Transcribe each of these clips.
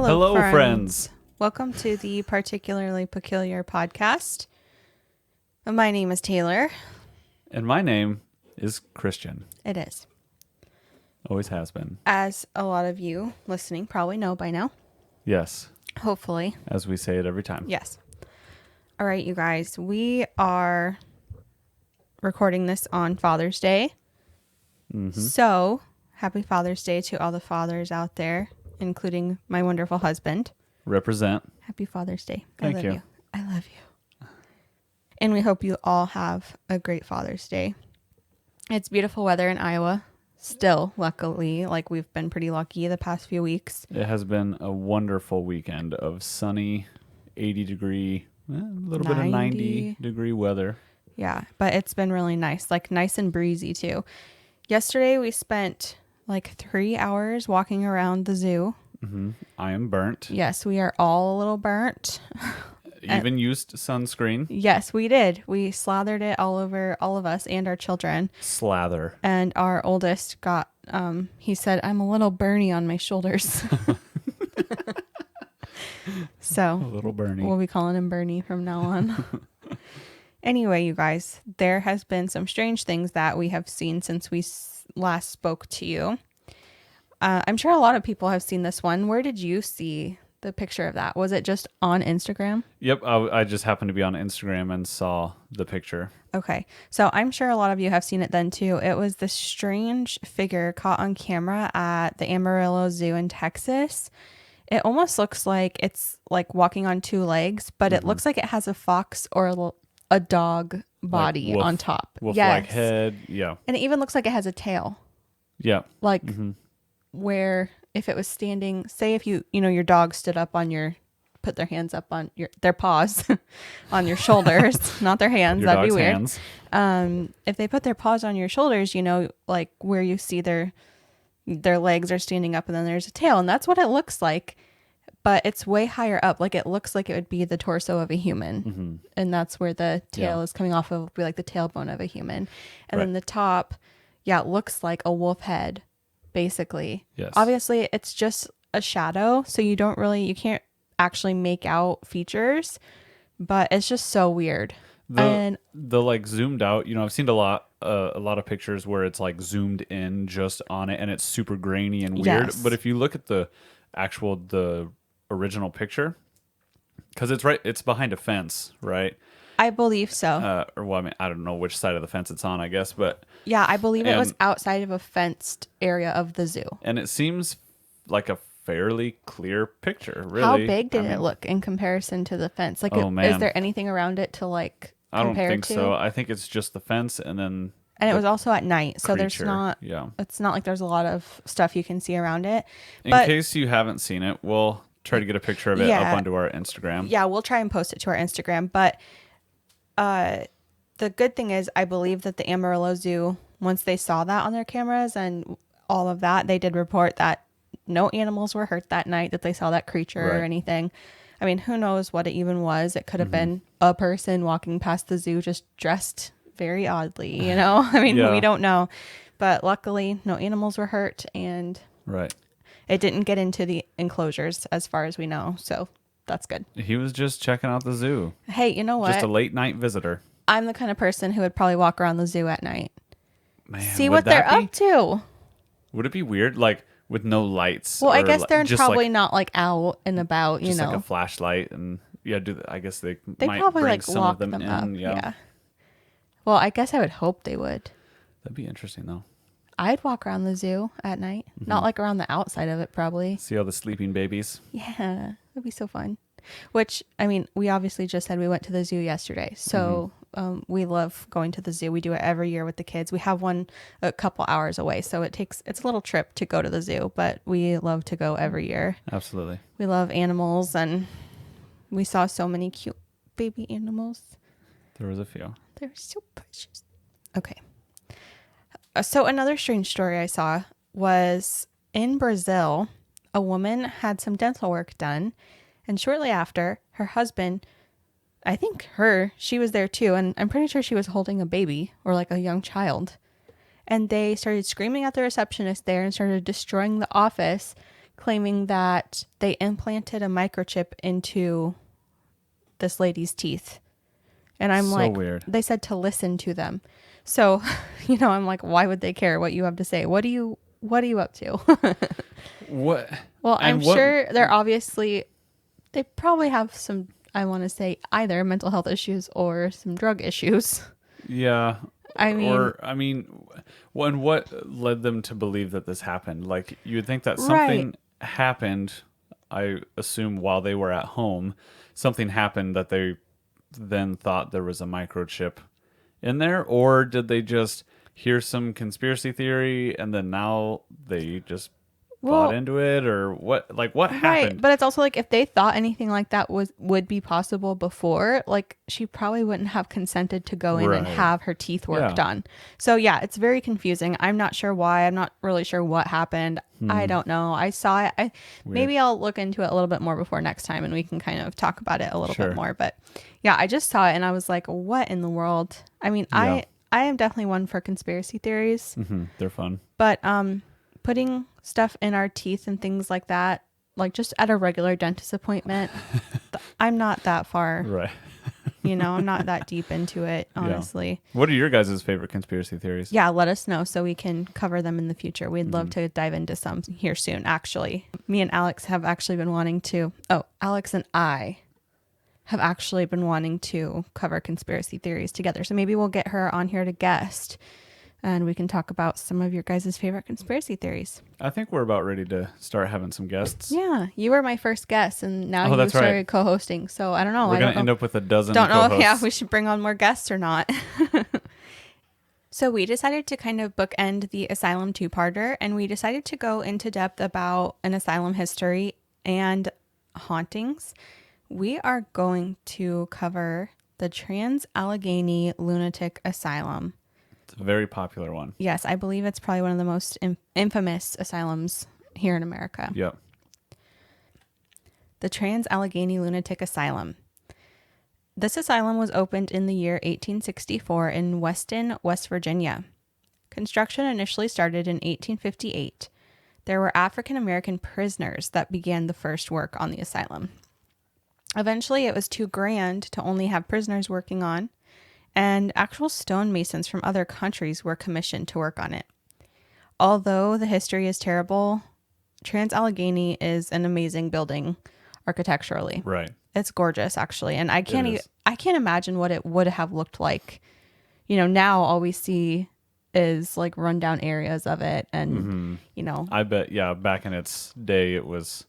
Hello, friends. Welcome to the Particularly Peculiar podcast. My name is Taylor. And my name is Christian. It is. Always has been. As a lot of you listening probably know by now. Yes. Hopefully. As we say it every time. Yes. All right, you guys. We are recording this on Father's Day. Mm-hmm. So, happy Father's Day to all the fathers out there, including my wonderful husband. Represent. Happy Father's Day. Thank I love you. I love you. And we hope you all have a great Father's Day. It's beautiful weather in Iowa. Still, luckily, like we've been pretty lucky the past few weeks. It has been a wonderful weekend of sunny, 80 degree, a little bit of 90 degree weather. Yeah, but it's been really nice, like nice and breezy too. Yesterday we spent like 3 hours walking around the zoo. Mm-hmm. I am burnt. Yes, we are all a little burnt. Even used sunscreen. Yes, we did. We slathered it all over all of us and our children. Slather. And our oldest got, he said, I'm a little burny on my shoulders. So, A little burny. We'll be calling him Bernie from now on. Anyway, you guys, there has been some strange things that we have seen since we last spoke to you. I'm sure a lot of people have seen this one. Where did you see the picture of that? Was it just on Instagram? Yep, I just happened to be on Instagram and saw the picture. Okay, so I'm sure a lot of you have seen it then too. It was this strange figure caught on camera at the Amarillo Zoo in Texas. It almost looks like it's like walking on two legs, but it looks like it has a fox or a dog body like on top. Wolf-like head, yeah. And it even looks like it has a tail. Yeah. Like where if it was standing, say if your dog stood up on put their hands up on their paws on your shoulders, not their hands, Your that'd be dog's weird. hands. If they put their paws on your shoulders, like where you see their legs are standing up and then there's a tail, and that's what it looks like. But it's way higher up. Like it looks like it would be the torso of a human. And that's where the tail is coming off of, would be like the tailbone of a human. And then the top, it looks like a wolf head, basically. Yes. Obviously, it's just a shadow. So you can't actually make out features. But it's just so weird. The like zoomed out, I've seen a lot of pictures where it's like zoomed in just on it and it's super grainy and weird. Yes. But if you look at the original picture, because it's behind a fence, right? I believe so. I don't know which side of the fence it's on, I guess, but yeah, I believe it was outside of a fenced area of the zoo. And it seems like a fairly clear picture, really. How big did it look in comparison to the fence? Like, is there anything around it to like compare to? I don't think so. I think it's just the fence and then. And it was also at night, so creature. It's not like there's a lot of stuff you can see around it. In case you haven't seen it, we'll try to get a picture of it up onto our Instagram. Yeah, we'll try and post it to our Instagram. But the good thing is, I believe that the Amarillo Zoo, once they saw that on their cameras and all of that, they did report that no animals were hurt that night, that they saw that creature or anything. I mean, who knows what it even was? It could have been a person walking past the zoo just dressed very oddly, I mean, we don't know, but luckily no animals were hurt and it didn't get into the enclosures as far as we know, so that's good. He was just checking out the zoo. Hey, you know what, just a late night visitor. I'm the kind of person who would probably walk around the zoo at night. Man, see what they're up to. Would it be weird, like with no lights? Well, I guess they're probably not like out and about, just like a flashlight, and I guess they might probably bring like some walk of them in. up. Yeah. Well, I guess I would hope they would. That'd be interesting, though. I'd walk around the zoo at night. Not like around the outside of it, probably. See all the sleeping babies. Yeah, that'd be so fun. Which, I mean, we obviously just said we went to the zoo yesterday. So we love going to the zoo. We do it every year with the kids. We have one a couple hours away. So it's a little trip to go to the zoo. But we love to go every year. Absolutely. We love animals. And we saw so many cute baby animals. There was a few. They were so precious. Okay. So another strange story I saw was in Brazil, a woman had some dental work done. And shortly after, her husband, she was there too. And I'm pretty sure she was holding a baby or like a young child. And they started screaming at the receptionist there and started destroying the office, claiming that they implanted a microchip into this lady's teeth. And I'm So like, weird. they said to listen to them. So, I'm like, why would they care what you have to say? What are you up to? What? Well, And I'm sure they probably have some, I want to say, either mental health issues or some drug issues. Yeah. I mean, What led them to believe that this happened? Like, you would think that right. something happened, I assume, while they were at home. Something happened that they then thought there was a microchip in there, or did they just hear some conspiracy theory and then now they just bought Well, into it, or what? Like, what right. happened? But it's also like if they thought anything like that would be possible before, like she probably wouldn't have consented to go in and Right. have her teeth worked Yeah. on. So yeah, it's very confusing. I'm not sure why. I'm not really sure what happened. I don't know. I saw it. Weird. Maybe I'll look into it a little bit more before next time and we can kind of talk about it a little bit Sure. more. But yeah, I just saw it and I was like, what in the world? I mean, Yeah. I am definitely one for conspiracy theories. They're fun. But putting stuff in our teeth and things like that, like just at a regular dentist appointment, I'm not that far. Right. I'm not that deep into it, honestly. What are your guys' favorite conspiracy theories? Yeah, let us know so we can cover them in the future. We'd love to dive into some here soon, actually. Me and Alex have actually been wanting to, Alex and I have actually been wanting to cover conspiracy theories together. So maybe we'll get her on here to guest and we can talk about some of your guys' favorite conspiracy theories. I think we're about ready to start having some guests. Yeah, you were my first guest, and now you that's right. started co-hosting. So I don't know. We're I going don't to end know. up with a dozen Don't know co-hosts. if we should bring on more guests or not. So we decided to kind of bookend the Asylum two-parter, and we decided to go into depth about an asylum history and hauntings. We are going to cover the Trans-Allegheny Lunatic Asylum. It's a very popular one. Yes, I believe it's probably one of the most infamous asylums here in America. Yep. The Trans-Allegheny Lunatic Asylum. This asylum was opened in the year 1864 in Weston, West Virginia. Construction initially started in 1858. There were African American prisoners that began the first work on the asylum. Eventually, it was too grand to only have prisoners working on, and actual stonemasons from other countries were commissioned to work on it. Although the history is terrible, Trans-Allegheny is an amazing building architecturally. Right. It's gorgeous, actually, and I can't imagine what it would have looked like. Now all we see is like rundown areas of it, and I bet, back in its day, it was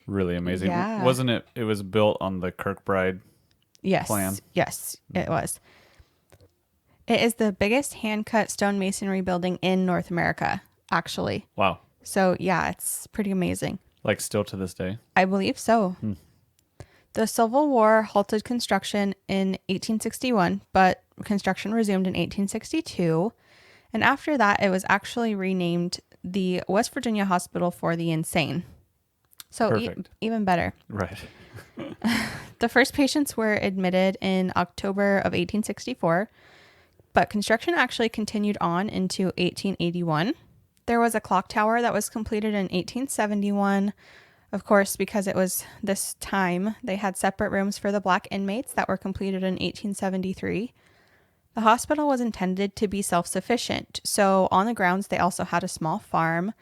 really amazing. Yeah. Wasn't it? It was built on the Kirkbride plan. Yes, it was. It is the biggest hand-cut stonemasonry building in North America, actually. Wow. So, yeah, it's pretty amazing. Like still to this day? I believe so. The Civil War halted construction in 1861, but construction resumed in 1862. And after that, it was actually renamed the West Virginia Hospital for the Insane. So, even better. Right. The first patients were admitted in October of 1864. But construction actually continued on into 1881. There was a clock tower that was completed in 1871. Of course, because it was this time, they had separate rooms for the black inmates that were completed in 1873. The hospital was intended to be self-sufficient. So on the grounds, they also had a small farm,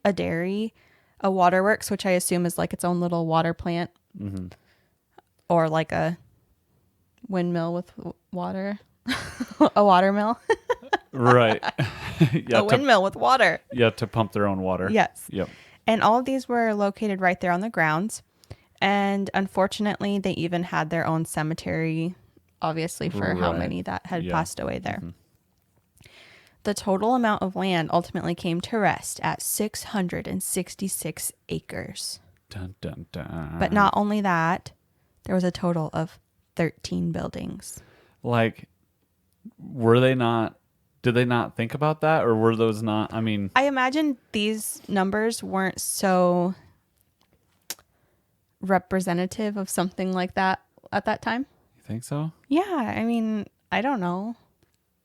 a dairy, a waterworks, which I assume is like its own little water plant, or like a windmill with water. A water mill. Right. A windmill with water. Yeah, to pump their own water. Yes. Yep. And all of these were located right there on the grounds. And unfortunately, they even had their own cemetery, obviously, for how many that had passed away there. The total amount of land ultimately came to rest at 666 acres. Dun, dun, dun. But not only that, there was a total of 13 buildings. Like, did they not think about that? Or were those not, I imagine these numbers weren't so representative of something like that at that time. you think so? Yeah, I don't know.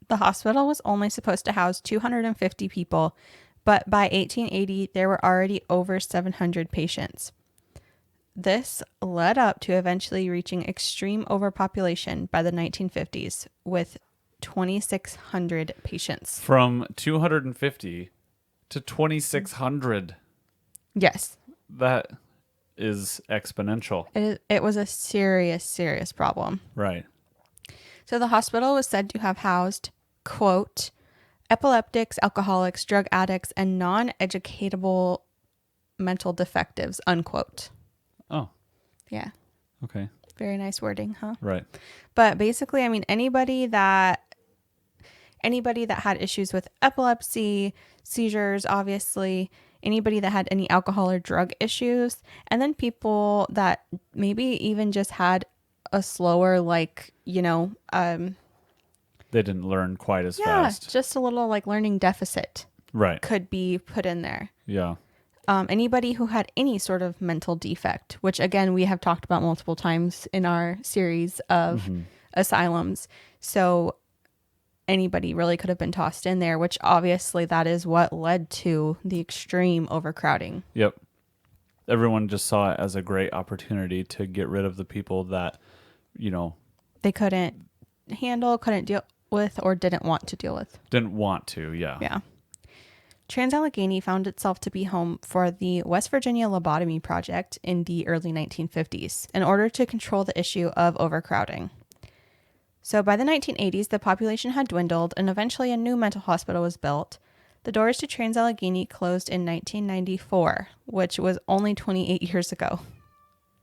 The hospital was only supposed to house 250 people, But by 1880, there were already over 700 patients. This led up to eventually reaching extreme overpopulation by the 1950s with 2,600 patients. From 250 to 2,600. Yes. That is exponential. It was a serious, serious problem. Right. So the hospital was said to have housed, quote, epileptics, alcoholics, drug addicts, and non-educatable mental defectives, unquote. Oh. Yeah. Okay. Very nice wording, huh? Right. But basically, I mean, anybody that had issues with epilepsy, seizures, obviously, anybody that had any alcohol or drug issues, and then people that maybe even just had a slower, like, They didn't learn quite as fast. just a little like learning deficit Right. could be put in there. Yeah. Anybody who had any sort of mental defect, which again, we have talked about multiple times in our series of asylums. So anybody really could have been tossed in there, which obviously that is what led to the extreme overcrowding. Yep. Everyone just saw it as a great opportunity to get rid of the people that, they couldn't handle, couldn't deal with, or didn't want to deal with. didn't want to. Yeah. Yeah. Trans-Allegheny found itself to be home for the West Virginia Lobotomy Project in the early 1950s in order to control the issue of overcrowding. So by the 1980s, the population had dwindled and eventually a new mental hospital was built. The doors to Trans-Allegheny closed in 1994, which was only 28 years ago.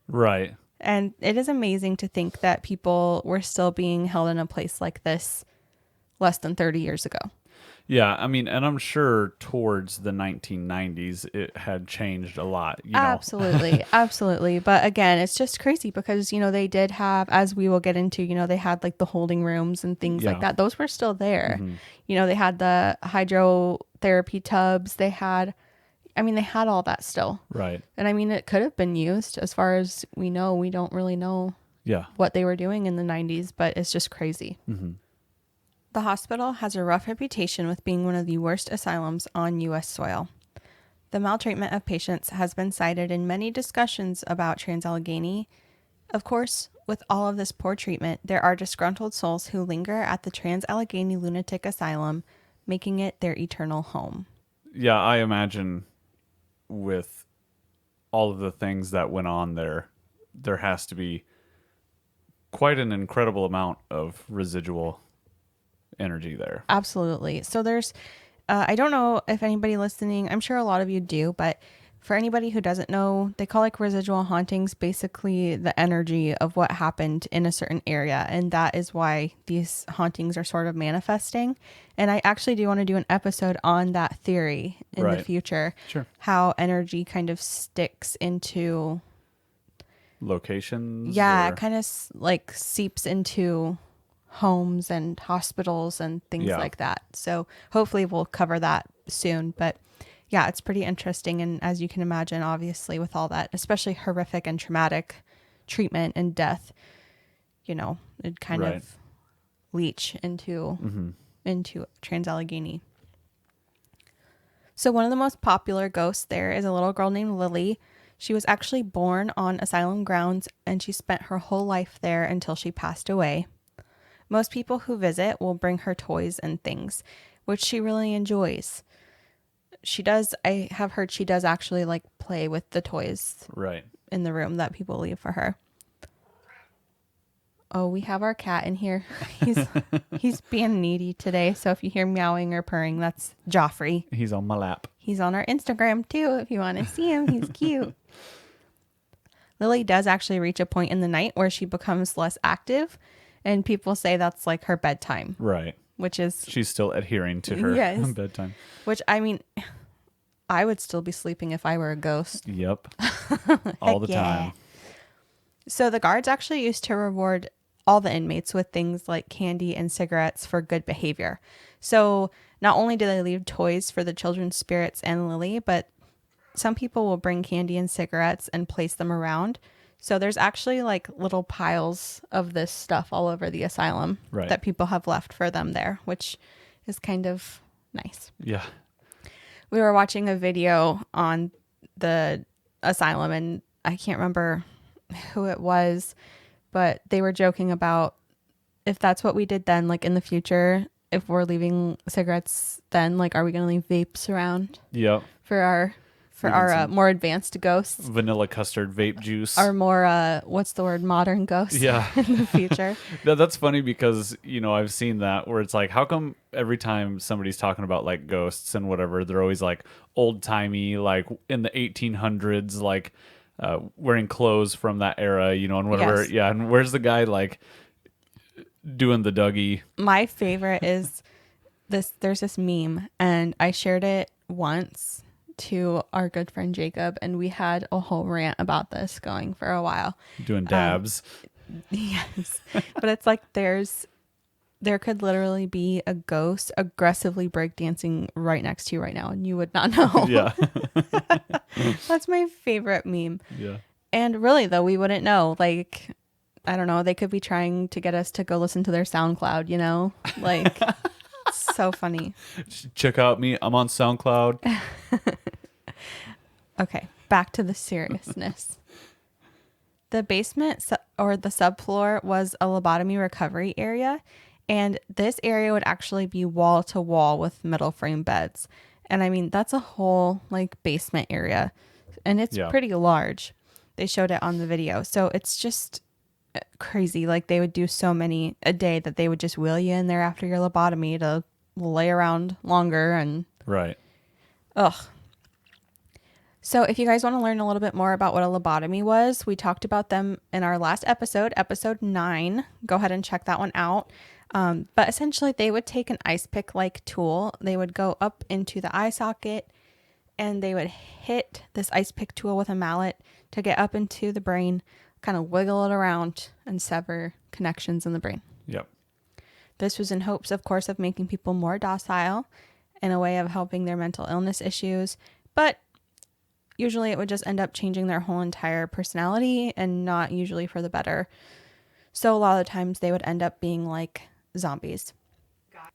Right. And it is amazing to think that people were still being held in a place like this less than 30 years ago. Yeah, I mean, and I'm sure towards the 1990s it had changed a lot, Absolutely. Absolutely. But again, it's just crazy because, they did have, as we will get into, they had like the holding rooms and things like that. Those were still there. They had the hydrotherapy tubs. They had all that still. Right. And it could have been used. As far as we know, we don't really know what they were doing in the 90s, but it's just crazy. The hospital has a rough reputation with being one of the worst asylums on U.S. soil. The maltreatment of patients has been cited in many discussions about Trans-Allegheny. Of course, with all of this poor treatment, there are disgruntled souls who linger at the Trans-Allegheny Lunatic Asylum, making it their eternal home. Yeah, I imagine with all of the things that went on there has to be quite an incredible amount of residual energy there. Absolutely. So there's, I don't know if anybody listening, I'm sure a lot of you do, but for anybody who doesn't know, they call like residual hauntings basically the energy of what happened in a certain area. And that is why these hauntings are sort of manifesting. And I actually do want to do an episode on that theory in the future. Sure. How energy kind of sticks into locations. Yeah, it kind of like seeps into homes and hospitals and things like that. So hopefully we'll cover that soon. But yeah, it's pretty interesting. And as you can imagine, obviously with all that, especially horrific and traumatic treatment and death, it kind of leach into Trans-Allegheny. So one of the most popular ghosts there is a little girl named Lily. She was actually born on asylum grounds and she spent her whole life there until she passed away. Most people who visit will bring her toys and things, which she really enjoys. I have heard she does actually like play with the toys in the room that people leave for her. Oh, we have our cat in here. He's being needy today. So if you hear meowing or purring, that's Joffrey. He's on my lap. He's on our Instagram too. If you want to see him, he's cute. Lily does actually reach a point in the night where she becomes less active. And people say that's like her bedtime. Right. Which is... She's still adhering to her bedtime. Which, I would still be sleeping if I were a ghost. Yep. All the time. So the guards actually used to reward all the inmates with things like candy and cigarettes for good behavior. So not only do they leave toys for the children's spirits and Lily, but some people will bring candy and cigarettes and place them around. So there's actually like little piles of this stuff all over the asylum that people have left for them there, which is kind of nice. Yeah. We were watching a video on the asylum, and I can't remember who it was, but they were joking about if that's what we did then, like in the future, if we're leaving cigarettes then, like, are we going to leave vapes around Yep. for our Even some more advanced ghosts? vanilla custard vape juice. Our more, what's the word, modern ghosts Yeah. in the future. That's funny because, I've seen that where it's like, how come every time somebody's talking about like ghosts and whatever, they're always like old timey, like in the 1800s, like wearing clothes from that era, and whatever. Yes. Yeah. And where's the guy like doing the Dougie? My favorite is there's this meme, and I shared it once to our good friend Jacob, and we had a whole rant about this going for a while. Doing dabs. Yes. But it's like there could literally be a ghost aggressively breakdancing right next to you right now, and you would not know. Yeah. That's my favorite meme. Yeah. And really, though, we wouldn't know. Like, I don't know. They could be trying to get us to go listen to their SoundCloud, Like, so funny. Check out me. I'm on SoundCloud. Okay, back to the seriousness. The basement or the subfloor was a lobotomy recovery area, and this area would actually be wall to wall with metal frame beds. And I mean, that's a whole like basement area, and it's pretty large. They showed it on the video. So it's just crazy. Like, they would do so many a day that they would just wheel you in there after your lobotomy to lay around longer. And Right. ugh. So if you guys want to learn a little bit more about what a lobotomy was, we talked about them in our last episode 9. Go ahead and check that one out. But essentially, they would take an ice pick like tool. They would go up into the eye socket, and they would hit this ice pick tool with a mallet to get up into the brain, kind of wiggle it around and sever connections in the brain. Yep. This was in hopes, of course, of making people more docile and a way of helping their mental illness issues. But usually it would just end up changing their whole entire personality, and not usually for the better. So a lot of the times they would end up being like zombies.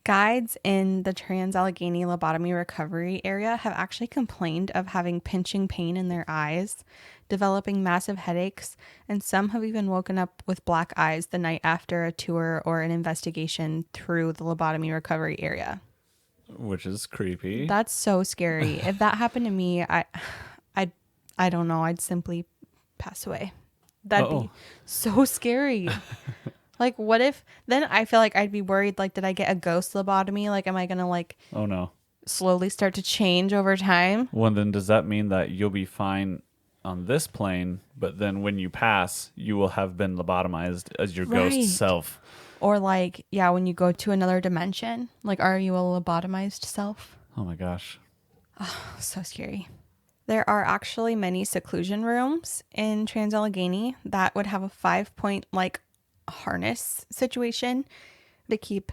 Guides in the Trans-Allegheny lobotomy recovery area have actually complained of having pinching pain in their eyes, developing massive headaches, and some have even woken up with black eyes the night after a tour or an investigation through the lobotomy recovery area. Which is creepy. That's so scary. If that happened to me, I don't know, I'd simply pass away. That'd be so scary. Like, what if, then I feel like I'd be worried, like, did I get a ghost lobotomy? Like, am I going to, like, oh no, slowly start to change over time? Well, then does that mean that you'll be fine on this plane, but then when you pass, you will have been lobotomized as your ghost self? Or, like, yeah, when you go to another dimension, like, are you a lobotomized self? Oh my gosh. Oh, so scary. There are actually many seclusion rooms in Trans-Allegheny that would have a 5-point, like, harness situation to keep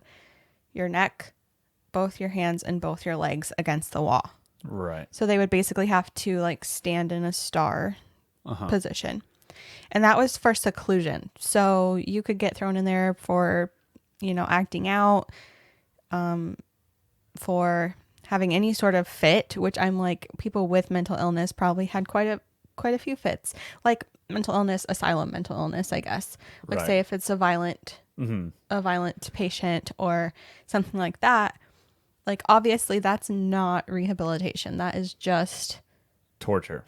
your neck, both your hands, and both your legs against the wall. Right. So they would basically have to like stand in a star position. And that was for seclusion. So you could get thrown in there for, acting out, for having any sort of fit, which I'm like, people with mental illness probably had quite a few fits. Like mental illness, asylum mental illness, I guess. Like say if it's a violent patient or something like that, like obviously that's not rehabilitation. That is just torture.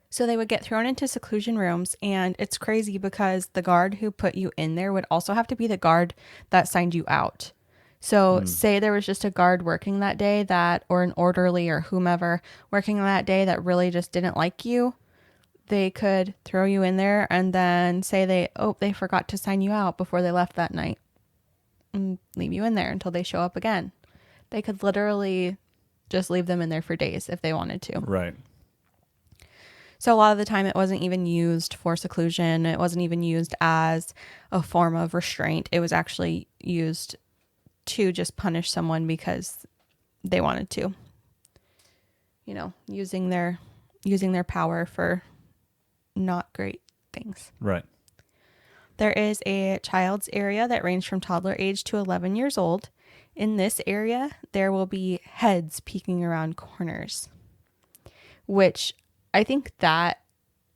So they would get thrown into seclusion rooms, and it's crazy because the guard who put you in there would also have to be the guard that signed you out. So say there was just a guard working that day or an orderly or whomever working that day that really just didn't like you, they could throw you in there and then say they forgot to sign you out before they left that night and leave you in there until they show up again. They could literally just leave them in there for days if they wanted to. Right. So a lot of the time it wasn't even used for seclusion. It wasn't even used as a form of restraint. It was actually used to just punish someone because they wanted to. Using their power for not great things. Right. There is a child's area that ranged from toddler age to 11 years old, In this area, there will be heads peeking around corners, which I think that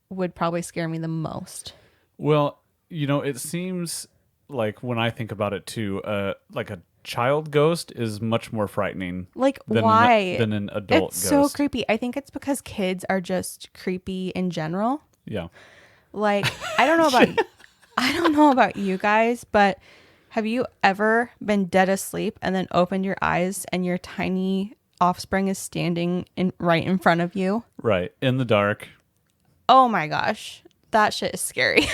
would probably scare me the most. Well, it seems like when I think about it too, like a child ghost is much more frightening Like, than why? an adult It's so ghost. creepy. I think it's because kids are just creepy in general. Yeah. Like, I don't know about you guys, but have you ever been dead asleep and then opened your eyes and your tiny offspring is standing right in front of you? Right. In the dark. Oh my gosh. That shit is scary.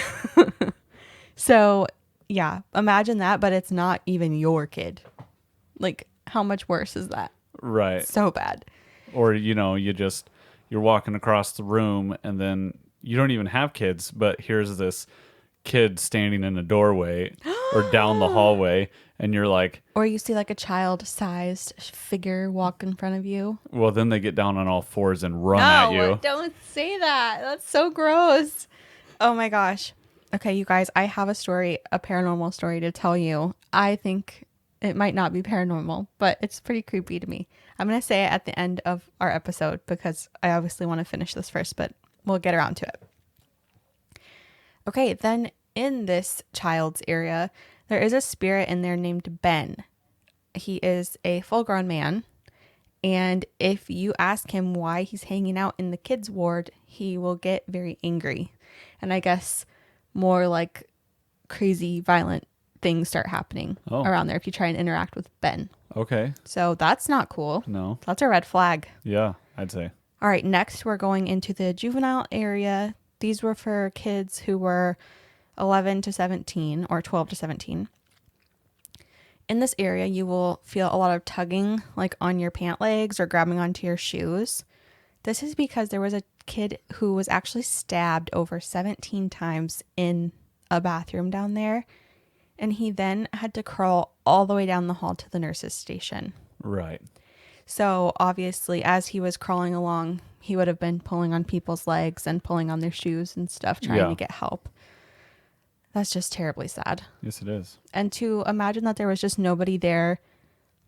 So, yeah, imagine that, but it's not even your kid. Like, how much worse is that? Right. So bad. Or, you're walking across the room and then you don't even have kids, but here's this kid standing in a doorway or down the hallway, and you're like, Or you see like a child-sized figure walk in front of you. well, then they get down on all fours and run at you. Don't say that. That's so gross. Oh my gosh. Okay, you guys, I have a paranormal story to tell you. I think it might not be paranormal, but it's pretty creepy to me. I'm going to say it at the end of our episode because I obviously want to finish this first, but we'll get around to it. Okay, then in this child's area, there is a spirit in there named Ben. He is a full-grown man, and if you ask him why he's hanging out in the kids' ward, he will get very angry. And I guess more like crazy, violent things start happening around there if you try and interact with Ben. Okay. So that's not cool. No. That's a red flag. Yeah, I'd say. All right, next we're going into the juvenile area. These were for kids who were 11 to 17 or 12 to 17. In this area, you will feel a lot of tugging, like on your pant legs or grabbing onto your shoes. This is because there was a kid who was actually stabbed over 17 times in a bathroom down there. And he then had to crawl all the way down the hall to the nurse's station. Right. So obviously, as he was crawling along, he would have been pulling on people's legs and pulling on their shoes and stuff, trying to get help. That's just terribly sad. Yes, it is. And to imagine that there was just nobody there,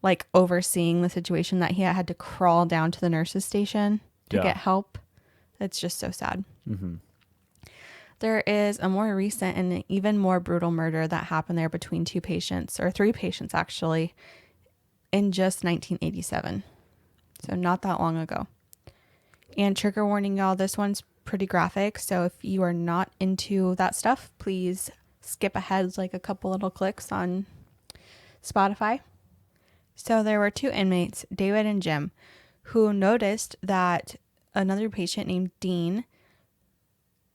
like overseeing the situation, that he had to crawl down to the nurse's station to get help. It's just so sad. Mm-hmm. There is a more recent and even more brutal murder that happened there between two patients, or three patients actually, in just 1987. So not that long ago. And trigger warning, y'all, this one's pretty graphic. So if you are not into that stuff, please skip ahead like a couple little clicks on Spotify. So there were two inmates, David and Jim, who noticed that another patient named Dean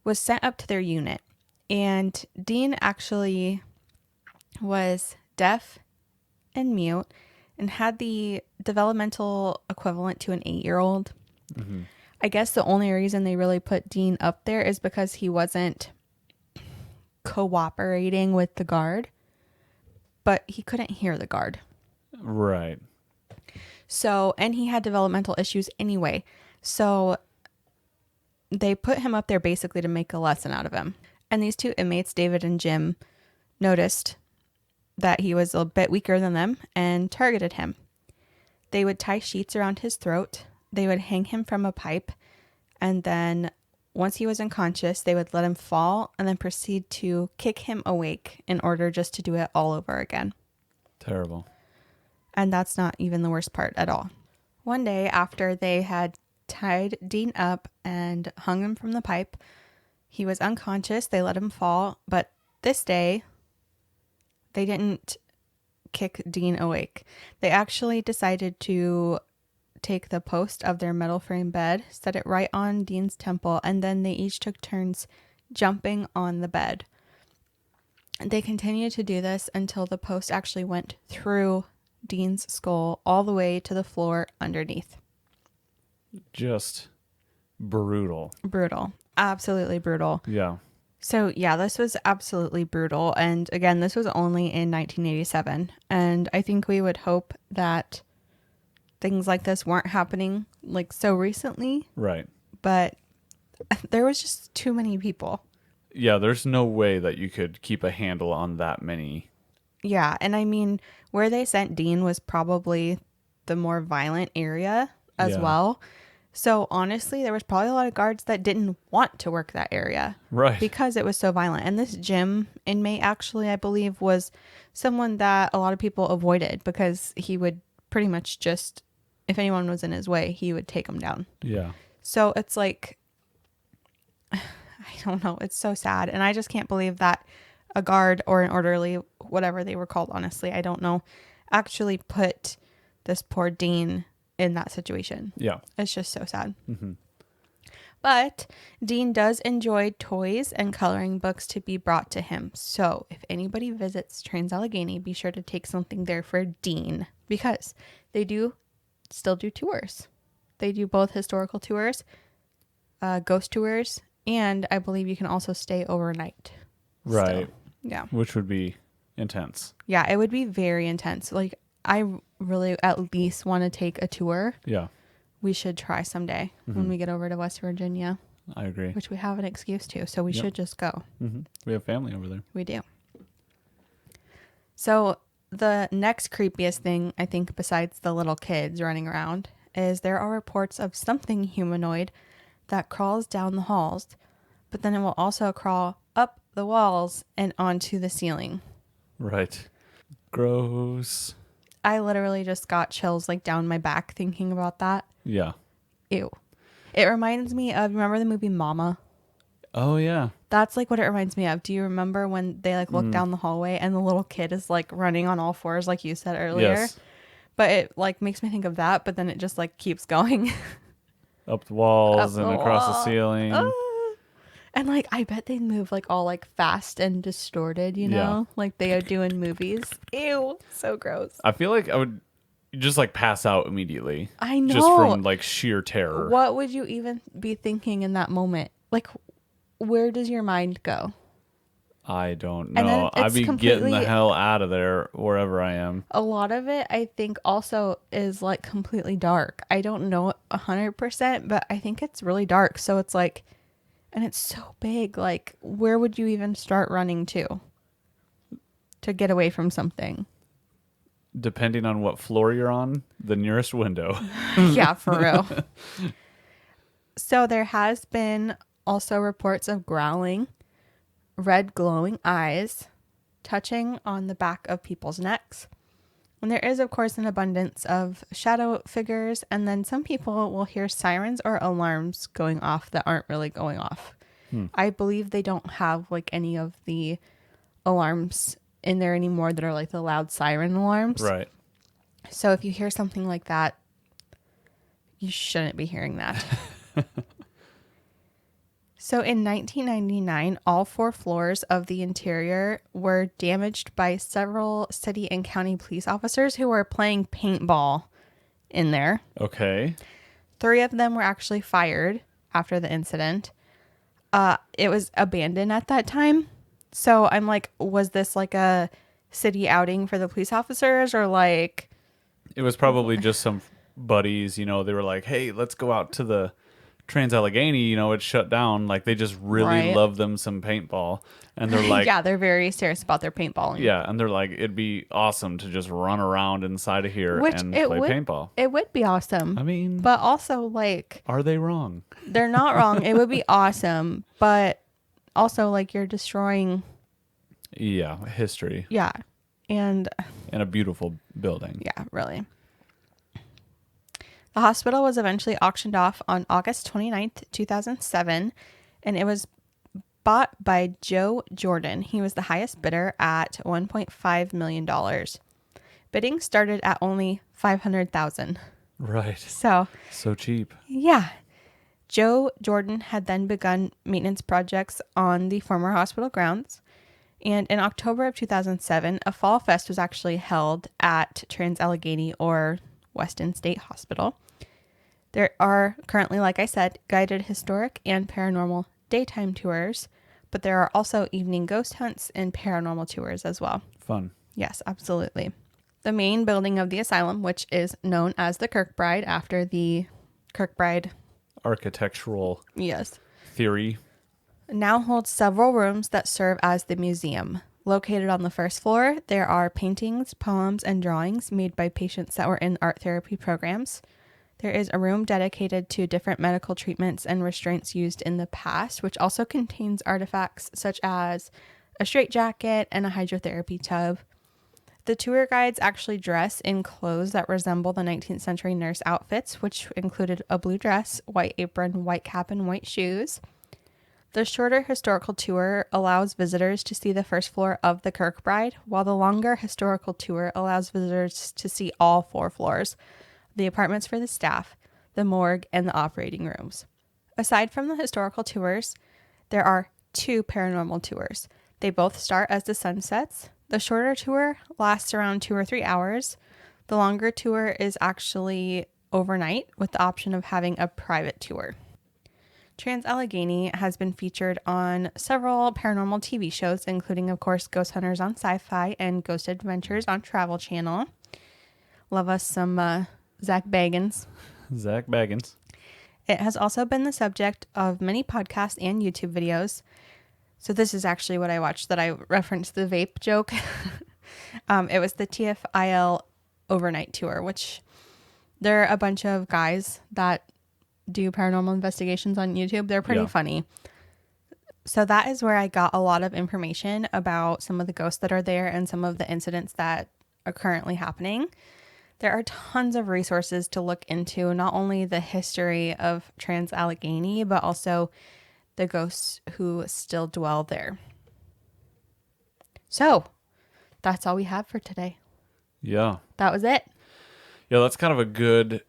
was sent up to their unit. And Dean actually was deaf and mute and had the developmental equivalent to an 8-year-old. Mm-hmm. I guess the only reason they really put Dean up there is because he wasn't cooperating with the guard, but he couldn't hear the guard. Right. So, and he had developmental issues anyway. So they put him up there basically to make a lesson out of him. And these two inmates, David and Jim, noticed that he was a bit weaker than them and targeted him. They would tie sheets around his throat. They would hang him from a pipe. And then once he was unconscious, they would let him fall and then proceed to kick him awake in order just to do it all over again. Terrible. And that's not even the worst part at all. One day after they had tied Dean up and hung him from the pipe, he was unconscious. They let him fall. But this day, they didn't kick Dean awake. They actually decided to take the post of their metal frame bed, set it right on Dean's temple, and then they each took turns jumping on the bed. They continued to do this until the post actually went through Dean's skull all the way to the floor underneath. Just brutal. Brutal. Absolutely brutal. Yeah. So yeah, this was absolutely brutal. And again, this was only in 1987. And I think we would hope that things like this weren't happening like so recently. Right. But there was just too many people. Yeah, there's no way that you could keep a handle on that many Yeah, and I mean, where they sent Dean was probably the more violent area as Yeah. well. So honestly, there was probably a lot of guards that didn't want to work that area Right. because it was so violent. And this gym inmate actually, I believe, was someone that a lot of people avoided because he would pretty much just, if anyone was in his way, he would take them down. Yeah. So it's like, I don't know, it's so sad. And I just can't believe that a guard or an orderly, whatever they were called, honestly, I don't know, actually put this poor Dean in that situation. Yeah. It's just so sad. Mm-hmm. But Dean does enjoy toys and coloring books to be brought to him. So if anybody visits Trans-Allegheny, be sure to take something there for Dean because they do still do tours. They do both historical tours, ghost tours, and I believe you can also stay overnight. Right. Still. Yeah. Which would be intense. Yeah, it would be very intense. Like, I really at least want to take a tour. Yeah. We should try someday when we get over to West Virginia, I agree. which we have an excuse to. So we should just go. Mm-hmm. We have family over there. We do. So the next creepiest thing, I think, besides the little kids running around, is there are reports of something humanoid that crawls down the halls, but then it will also crawl up the walls and onto the ceiling. Right. Gross. I literally just got chills like down my back thinking about that. Yeah. Ew. It reminds me of, remember the movie Mama? Oh, yeah. That's like what it reminds me of. Do you remember when they like look down the hallway and the little kid is like running on all fours like you said earlier? Yes. But it like makes me think of that, but then it just like keeps going. Up the walls Up and the across the wall. ceiling. And like I bet they move like all like fast and distorted, you know? Like they do in movies. Ew, so gross. I feel like I would just like pass out immediately. I know. Just from like sheer terror. What would you even be thinking in that moment? Like where does your mind go? I don't And then know. I'd it's be getting the completely- hell out of there wherever I am. A lot of it, I think, also is like completely dark. I don't know 100%, but I think it's really dark. So it's like, and it's so big. Like, where would you even start running to get away from something? Depending on what floor you're on, the nearest window. Yeah, for real. So there has been also reports of growling, red glowing eyes, touching on the back of people's necks. And there is, of course, an abundance of shadow figures. And then some people will hear sirens or alarms going off that aren't really going off. I believe they don't have like any of the alarms in there anymore that are like the loud siren alarms. Right. So if you hear something like that, you shouldn't be hearing that. So in 1999, all 4 floors of the interior were damaged by several city and county police officers who were playing paintball in there. Okay. 3 of them were actually fired after the incident. It was abandoned at that time. So I'm like, was this like a city outing for the police officers or like... It was probably just some buddies, you know, they were like, hey, let's go out to the Trans-Allegheny, you know, it's shut down. Like they just really Right. love them some paintball. And they're like, yeah, they're very serious about their paintballing. yeah. And they're like, it'd be awesome to just run around inside of here Which and it play would, paintball. It would be awesome. I mean, But also like... are they wrong? They're not wrong. It would be awesome. But also like you're destroying... Yeah. History Yeah. And and a beautiful building. yeah, really. The hospital was eventually auctioned off on August 29th, 2007, and it was bought by Joe Jordan. He was the highest bidder at $1.5 million. Bidding started at only $500,000. Right. So, So cheap. yeah. Joe Jordan had then begun maintenance projects on the former hospital grounds. And in October of 2007, a fall fest was actually held at Trans-Allegheny or Weston State Hospital. There are currently, like I said, guided historic and paranormal daytime tours, but there are also evening ghost hunts and paranormal tours as well. Fun. Yes, absolutely. The main building of the asylum, which is known as the Kirkbride after the Kirkbride, Architectural yes, theory. now holds several rooms that serve as the museum. Located on the first floor, there are paintings, poems, and drawings made by patients that were in art therapy programs. There is a room dedicated to different medical treatments and restraints used in the past, which also contains artifacts such as a straitjacket and a hydrotherapy tub. The tour guides actually dress in clothes that resemble the 19th century nurse outfits, which included a blue dress, white apron, white cap, and white shoes. The shorter historical tour allows visitors to see the first floor of the Kirkbride, while the longer historical tour allows visitors to see all 4 floors, the apartments for the staff, the morgue, and the operating rooms. Aside from the historical tours, there are 2 paranormal tours. They both start as the sun sets. The shorter tour lasts around 2 or 3 hours. The longer tour is actually overnight with the option of having a private tour. Trans-Allegheny has been featured on several paranormal TV shows, including, of course, Ghost Hunters on Sci-Fi and Ghost Adventures on Travel Channel. Love us some Zach Bagans. Zach Baggins. It has also been the subject of many podcasts and YouTube videos. So this is actually what I watched that I referenced the vape joke. It was the TFIL overnight tour, which there are a bunch of guys that do paranormal investigations on YouTube. They're pretty funny. So that is where I got a lot of information about some of the ghosts that are there and some of the incidents that are currently happening. There are tons of resources to look into, not only the history of Trans-Allegheny, but also the ghosts who still dwell there. So that's all we have for today. Yeah. That was it. Yeah, that's kind of a good,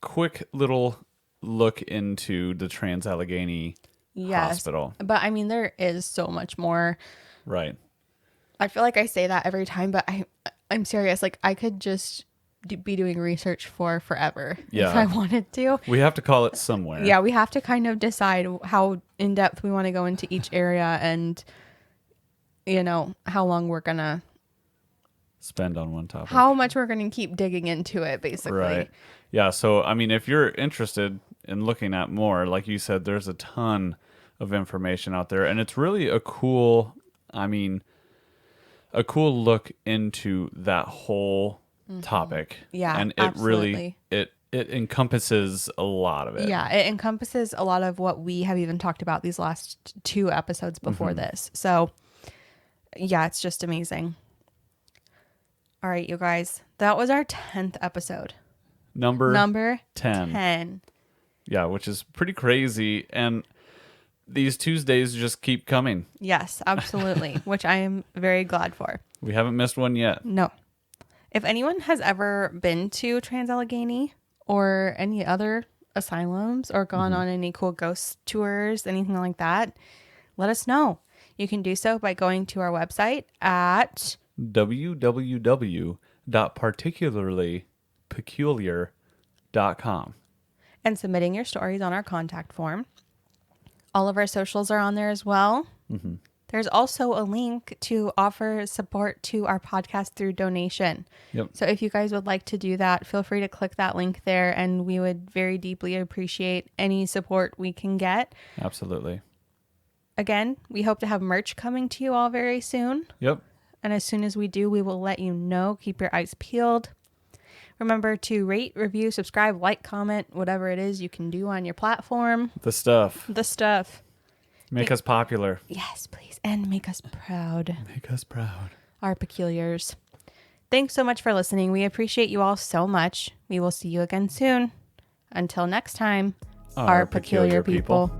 quick little look into the Trans-Allegheny Hospital. But I mean, there is so much more. Right. I feel like I say that every time, but I'm serious. Like, I could just be doing research for forever if I wanted to. We have to call it somewhere. Yeah, we have to kind of decide how in depth we want to go into each area and, you know, how long we're going to spend on one topic. How much we're going to keep digging into it, basically. Right. Yeah. So, I mean, if you're interested in looking at more, like you said, there's a ton of information out there. And it's really a cool look into that whole topic. Yeah, and it absolutely. really it encompasses a lot of it. Yeah, it encompasses a lot of what we have even talked about these last 2 episodes before this. So yeah, it's just amazing. All right, you guys, that was our 10th episode. Number 10. Yeah, which is pretty crazy. And these Tuesdays just keep coming. Yes, absolutely. Which I am very glad for. We haven't missed one yet. No. If anyone has ever been to Trans-Allegheny or any other asylums or gone on any cool ghost tours, anything like that, let us know. You can do so by going to our website at www.particularlypeculiar.com and submitting your stories on our contact form. All of our socials are on there as well. There's also a link to offer support to our podcast through donation. Yep. So if you guys would like to do that, feel free to click that link there, and we would very deeply appreciate any support we can get. Absolutely. Again, we hope to have merch coming to you all very soon. Yep. And as soon as we do, we will let you know. Keep your eyes peeled. Remember to rate, review, subscribe, like, comment, whatever it is you can do on your platform. The stuff. Make us popular. Yes, please. And make us proud. Make us proud. Our peculiars. Thanks so much for listening. We appreciate you all so much. We will see you again soon. Until next time, our peculiar people.